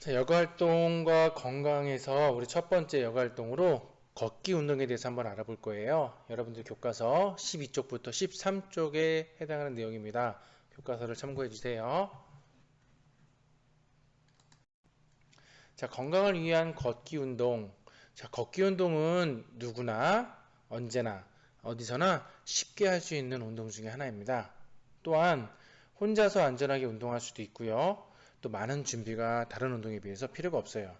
자, 여가활동과 건강에서 우리 첫 번째 여가활동으로 걷기 운동에 대해서 한번 알아볼 거예요. 여러분들 교과서 12쪽부터 13쪽에 해당하는 내용입니다. 교과서를 참고해 주세요. 자, 건강을 위한 걷기 운동. 자, 걷기 운동은 누구나 언제나 어디서나 쉽게 할 수 있는 운동 중에 하나입니다. 또한 혼자서 안전하게 운동할 수도 있고요. 또 많은 준비가 다른 운동에 비해서 필요가 없어요.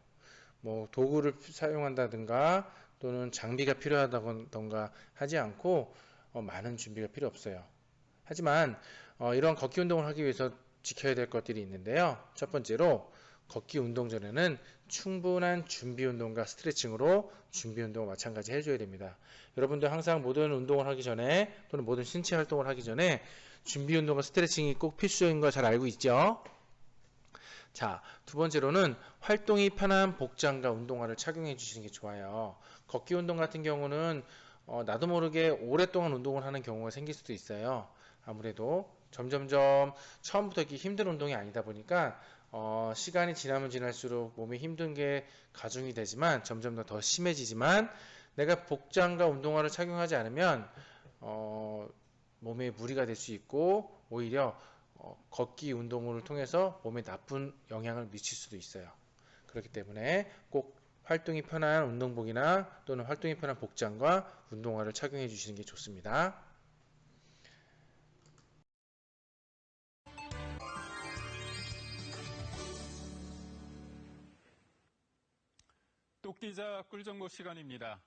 뭐 도구를 사용한다든가 또는 장비가 필요하다던가 하지 않고 많은 준비가 필요 없어요. 하지만 이런 걷기 운동을 하기 위해서 지켜야 될 것들이 있는데요. 첫 번째로 걷기 운동 전에는 충분한 준비 운동과 스트레칭으로 준비 운동을 마찬가지 해줘야 됩니다. 여러분들 항상 모든 운동을 하기 전에 또는 모든 신체 활동을 하기 전에 준비 운동과 스트레칭이 꼭 필수인 거 잘 알고 있죠? 자, 두 번째로는 활동이 편한 복장과 운동화를 착용해 주시는 게 좋아요. 걷기 운동 같은 경우는 나도 모르게 오랫동안 운동을 하는 경우가 생길 수도 있어요. 아무래도 점점점 처음부터 이렇게 힘든 운동이 아니다 보니까 시간이 지나면 지날수록 몸에 힘든 게 가중이 되지만 점점 더 심해지지만 내가 복장과 운동화를 착용하지 않으면 몸에 무리가 될 수 있고 오히려 걷기 운동을 통해서 몸에 나쁜 영향을 미칠 수도 있어요. 그렇기 때문에 꼭 활동이 편한 운동복이나 또는 활동이 편한 복장과 운동화를 착용해 주시는 게 좋습니다. 똑기자 꿀정보 시간입니다.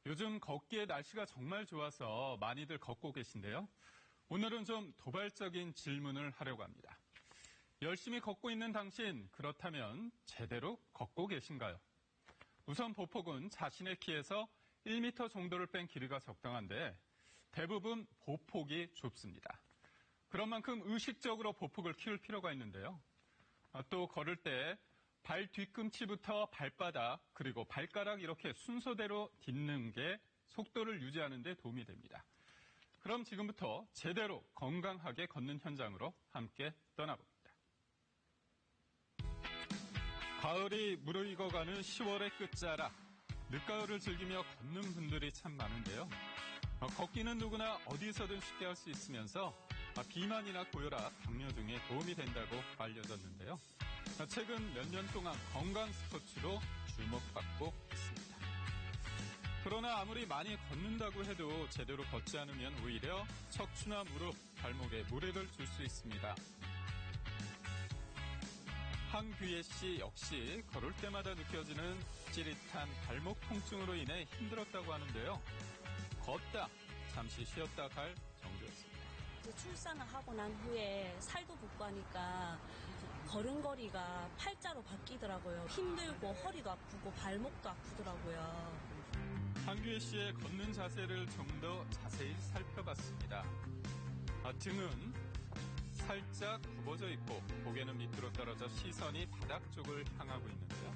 요즘 걷기에 날씨가 정말 좋아서 많이들 걷고 계신데요. 오늘은 좀 도발적인 질문을 하려고 합니다. 열심히 걷고 있는 당신, 그렇다면 제대로 걷고 계신가요? 우선 보폭은 자신의 키에서 1m 정도를 뺀 길이가 적당한데 대부분 보폭이 좁습니다. 그런 만큼 의식적으로 보폭을 키울 필요가 있는데요. 또 걸을 때 발 뒤꿈치부터 발바닥 그리고 발가락 이렇게 순서대로 딛는 게 속도를 유지하는 데 도움이 됩니다. 그럼 지금부터 제대로 건강하게 걷는 현장으로 함께 떠나봅니다. 가을이 무르익어가는 10월의 끝자락. 늦가을을 즐기며 걷는 분들이 참 많은데요. 걷기는 누구나 어디서든 쉽게 할 수 있으면서 비만이나 고혈압, 당뇨 등에 도움이 된다고 알려졌는데요. 최근 몇 년 동안 건강 스포츠로 주목받고 있습니다. 그러나 아무리 많이 걷는다고 해도 제대로 걷지 않으면 오히려 척추나 무릎, 발목에 무리를 줄 수 있습니다. 황규예 씨 역시 걸을 때마다 느껴지는 찌릿한 발목 통증으로 인해 힘들었다고 하는데요. 걷다, 잠시 쉬었다 갈 정도였습니다. 출산을 하고 난 후에 살도 붓고 하니까 걸음걸이가 팔자로 바뀌더라고요. 힘들고 허리도 아프고 발목도 아프더라고요. 황규혜 씨의 걷는 자세를 좀 더 자세히 살펴봤습니다. 등은 살짝 굽어져 있고 고개는 밑으로 떨어져 시선이 바닥 쪽을 향하고 있는데요.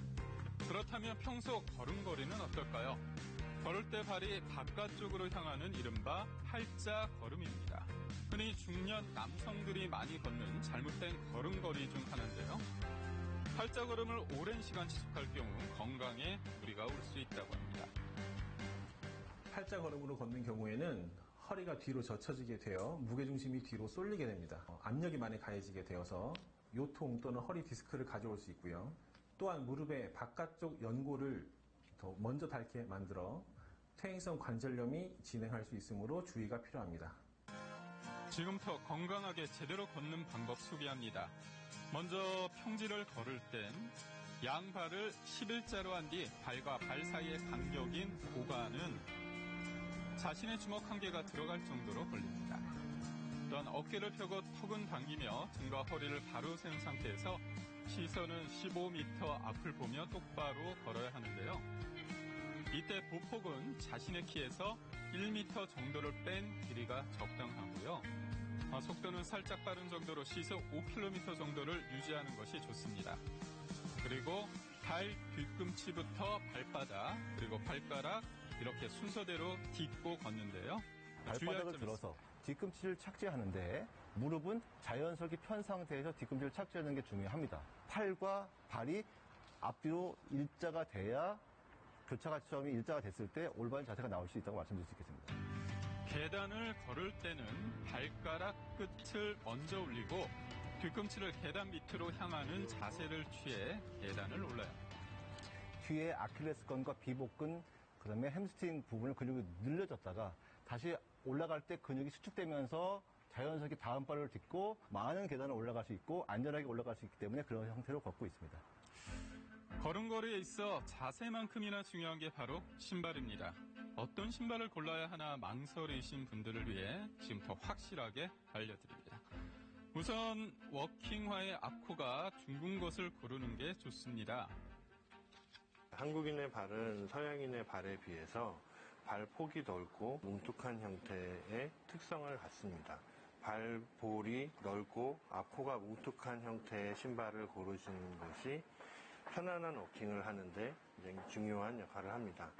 그렇다면 평소 걸음걸이는 어떨까요? 걸을 때 발이 바깥쪽으로 향하는 이른바 팔자 걸음입니다. 흔히 중년 남성들이 많이 걷는 잘못된 걸음걸이 중 하나인데요. 팔자 걸음을 오랜 시간 지속할 경우 건강에 무리가 올 수 있다고 합니다. 팔자 걸음으로 걷는 경우에는 허리가 뒤로 젖혀지게 되어 무게중심이 뒤로 쏠리게 됩니다. 압력이 많이 가해지게 되어서 요통 또는 허리 디스크를 가져올 수 있고요. 또한 무릎의 바깥쪽 연골을 더 먼저 닳게 만들어 퇴행성 관절염이 진행할 수 있으므로 주의가 필요합니다. 지금부터 건강하게 제대로 걷는 방법 소개합니다. 먼저 평지를 걸을 땐 양발을 11자로 한 뒤 발과 발 사이의 간격인 고관은 자신의 주먹 한 개가 들어갈 정도로 벌립니다. 또한 어깨를 펴고 턱은 당기며 등과 허리를 바로 세운 상태에서 시선은 15m 앞을 보며 똑바로 걸어야 하는데요. 이때 보폭은 자신의 키에서 1m 정도를 뺀 길이가 적당하고요. 속도는 살짝 빠른 정도로 시속 5km 정도를 유지하는 것이 좋습니다. 그리고 발 뒤꿈치부터 발바닥 그리고 발가락 이렇게 순서대로 딛고 걷는데요. 발바닥을 들어서 뒤꿈치를 착지하는데 무릎은 자연스럽게 편 상태에서 뒤꿈치를 착지하는 게 중요합니다. 팔과 발이 앞뒤로 일자가 돼야 교차가점이 일자가 됐을 때 올바른 자세가 나올 수 있다고 말씀드릴 수 있겠습니다. 계단을 걸을 때는 발가락 끝을 먼저 올리고 뒤꿈치를 계단 밑으로 향하는 자세를 취해 계단을 올라야 합니다. 뒤에 아킬레스건과 비복근, 그다음에 햄스트링 부분의 근육이 늘려졌다가 다시 올라갈 때 근육이 수축되면서 자연스럽게 다음 발을 딛고 많은 계단을 올라갈 수 있고 안전하게 올라갈 수 있기 때문에 그런 형태로 걷고 있습니다. 걸음걸이에 있어 자세만큼이나 중요한 게 바로 신발입니다. 어떤 신발을 골라야 하나 망설이신 분들을 위해 지금부터 확실하게 알려드립니다. 우선 워킹화의 앞코가 둥근 것을 고르는 게 좋습니다. 한국인의 발은 서양인의 발에 비해서 발폭이 넓고 뭉툭한 형태의 특성을 갖습니다. 발볼이 넓고 앞코가 뭉툭한 형태의 신발을 고르시는 것이 편안한 워킹을 하는데 굉장히 중요한 역할을 합니다.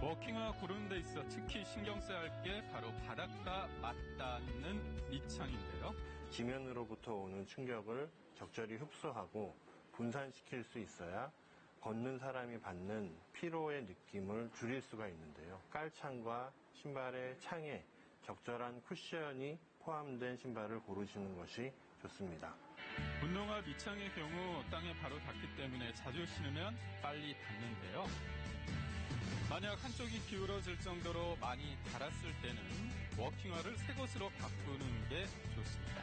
워킹화 고르는 데 있어 특히 신경 써야 할 게 바로 바닥과 맞닿는 밑창인데요. 지면으로부터 오는 충격을 적절히 흡수하고 분산시킬 수 있어야 걷는 사람이 받는 피로의 느낌을 줄일 수가 있는데요. 깔창과 신발의 창에 적절한 쿠션이 포함된 신발을 고르시는 것이 좋습니다. 운동화 밑창의 경우 땅에 바로 닿기 때문에 자주 신으면 빨리 닿는데요. 만약 한쪽이 기울어질 정도로 많이 닳았을 때는 워킹화를 새 것으로 바꾸는 게 좋습니다.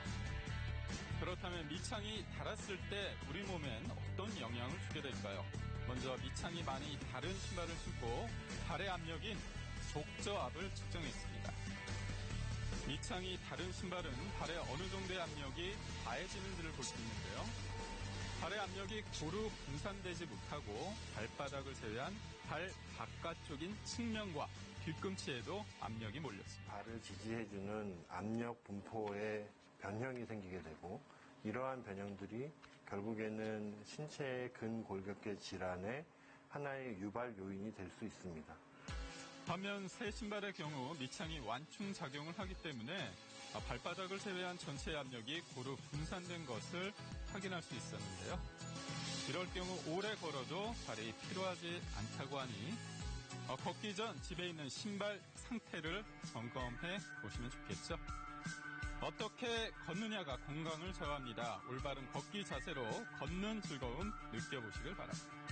그렇다면 밑창이 닳았을 때 우리 몸엔 어떤 영향을 주게 될까요? 먼저 밑창이 많이 닳은 신발을 신고 발의 압력인 족저압을 측정했습니다. 밑창이 닳은 신발은 발에 어느 정도의 압력이 가해지는지를 볼 수 있는데요. 발의 압력이 고루 분산되지 못하고 발바닥을 제외한 발 바깥쪽인 측면과 뒤꿈치에도 압력이 몰렸습니다. 발을 지지해주는 압력 분포에 변형이 생기게 되고 이러한 변형들이 결국에는 신체의 근골격계 질환의 하나의 유발 요인이 될 수 있습니다. 반면 새 신발의 경우 밑창이 완충 작용을 하기 때문에 발바닥을 제외한 전체 압력이 고루 분산된 것을 확인할 수 있었는데요. 이럴 경우 오래 걸어도 발이 피로하지 않다고 하니 걷기 전 집에 있는 신발 상태를 점검해 보시면 좋겠죠. 어떻게 걷느냐가 건강을 좌우합니다. 올바른 걷기 자세로 걷는 즐거움 느껴보시길 바랍니다.